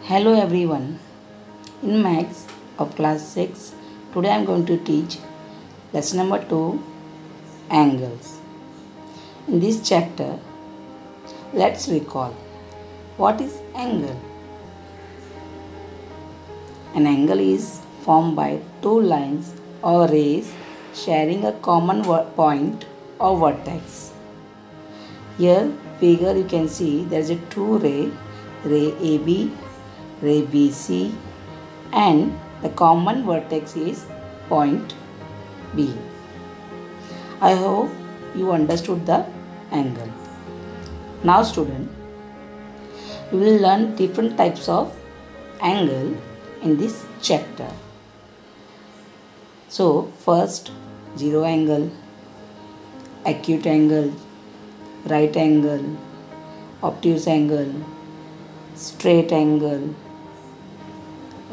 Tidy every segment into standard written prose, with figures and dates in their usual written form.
Hello everyone. In Maths of class 6, today I am going to teach lesson number 2, angles. In this chapter, let's recall what is angle. An angle is formed by two lines or rays sharing a common point or vertex. Here figure you can see there is a two ray AB, ray BC, and the common vertex is point B. I hope you understood the angle. Now student, we will learn different types of angle in this chapter. So first, zero angle, acute angle, right angle, obtuse angle, straight angle,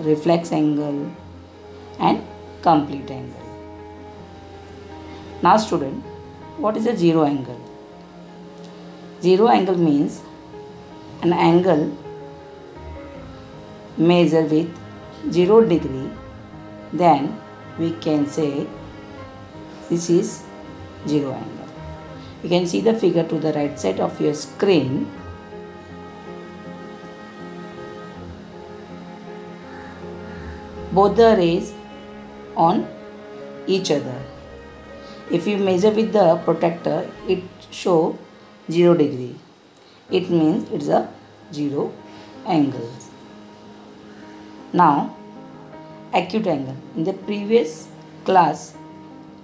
reflex angle, and complete angle. Now student, what is a zero angle? Zero angle means an angle measured with 0 degree, then we can say this is zero angle. You can see the figure to the right side of your screen. Both the rays on each other. If you measure with the protractor, it show 0 degree. It means it's a zero angle. Now, acute angle. In the previous class,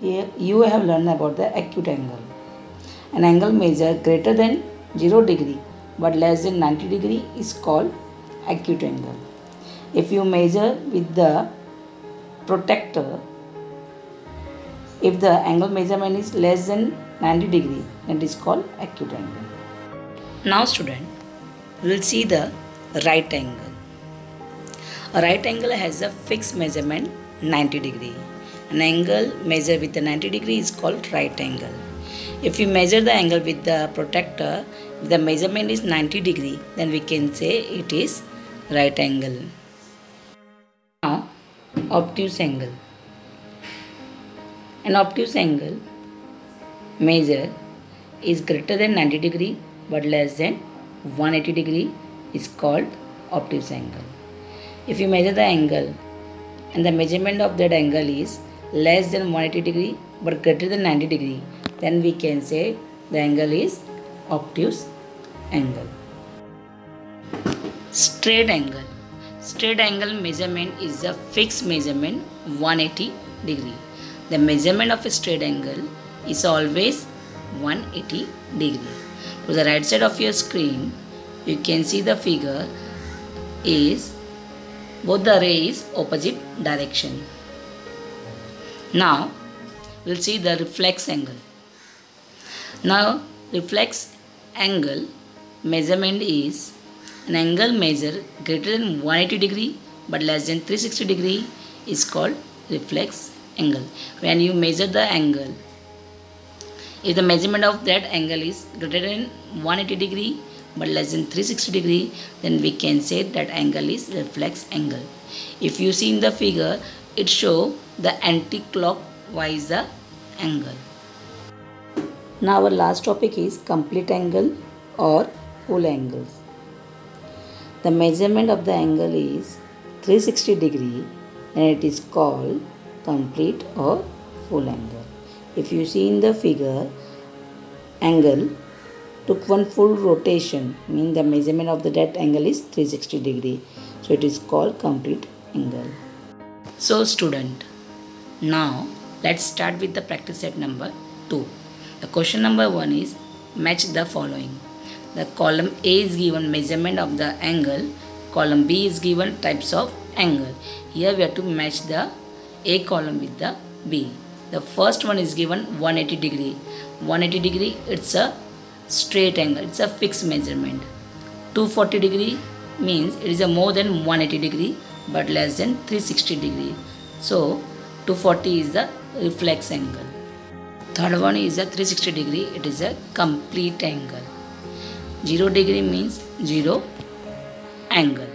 you have learned about the acute angle. An angle measured greater than 0 degree but less than 90 degree is called acute angle. If you measure with the protractor, if the angle measurement is less than 90 degree, then it is called acute angle. Now student, we will see the right angle. A right angle has a fixed measurement 90 degree. An angle measured with the 90 degree is called right angle. If you measure the angle with the protractor, if the measurement is 90 degree, then we can say it is right angle. Now, obtuse angle. An obtuse angle measure is greater than 90 degree but less than 180 degree is called obtuse angle. If you measure the angle and the measurement of that angle is less than 180 degree but greater than 90 degree, then we can say the angle is obtuse angle. Straight angle. Straight angle measurement is a fixed measurement 180 degree. The measurement of a straight angle is always 180 degree. To the right side of your screen, you can see the figure is both the rays opposite direction. Now, we'll see the reflex angle. Now, reflex angle measurement is an angle measured greater than 180 degree but less than 360 degree is called reflex angle. When you measure the angle, if the measurement of that angle is greater than 180 degree but less than 360 degree, then we can say that angle is reflex angle. If you see in the figure, it shows the anti-clockwise the angle. Now our last topic is complete angle or full angles. The measurement of the angle is 360 degree and it is called complete or full angle. If you see in the figure, angle took one full rotation, means the measurement of that angle is 360 degree. So it is called complete angle. So student, now let's start with the practice set number 2. The question number 1 is match the following. The column A is given measurement of the angle, column B is given types of angle. Here we have to match the A column with the B. The first one is given 180 degree. 180 degree, it's a straight angle, it's a fixed measurement. 240 degree means it is a more than 180 degree but less than 360 degree. So 240 is the reflex angle. Third one is a 360 degree, it is a complete angle. 0 degree means 0 angle.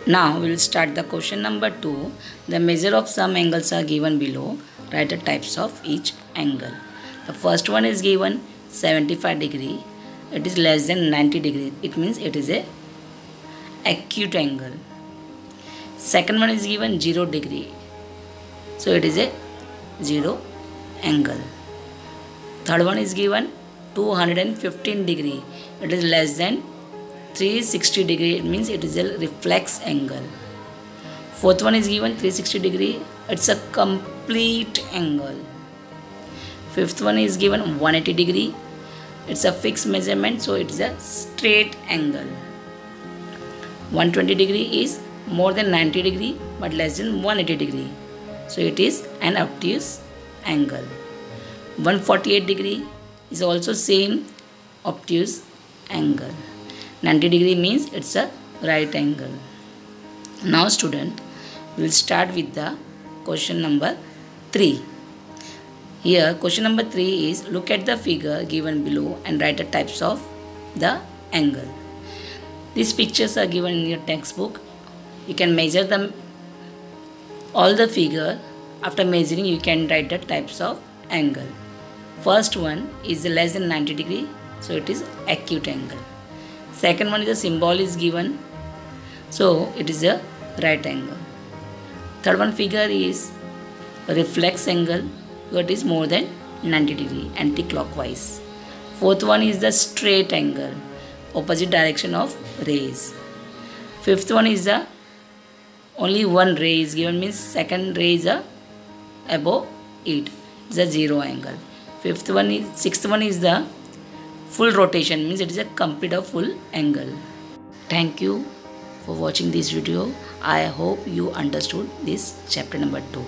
Now we will start the question number 2. The measure of some angles are given below. Write the types of each angle. The first one is given 75 degree. It is less than 90 degree. It means it is a acute angle. Second one is given 0 degree. So it is a 0 angle. Third one is given 215 degree. It is less than 360 degree. It means it is a reflex angle. Fourth one is given 360 degree. It's a complete angle. Fifth one is given 180 degree. It's a fixed measurement, so it's a straight angle. 120 degree is more than 90 degree but less than 180 degree. So it is an obtuse angle. 148 degree is also same obtuse angle. 90 degree means it's a right angle. Now student, we will start with the question number 3. Here question number 3 is look at the figure given below and write the types of the angle. These pictures are given in your textbook. You can measure them all the figure. After measuring you can write the types of angle. First one is less than 90 degree, so it is acute angle. Second one is a symbol is given, so it is a right angle. Third one figure is reflex angle, so it is more than 90 degree anti-clockwise. Fourth one is the straight angle, opposite direction of rays. Fifth one is the only one ray is given, means second ray is above it. It's a 0 angle. Sixth one is the full rotation, means it is a complete of full angle. Thank you for watching this video. I hope you understood this chapter number 2.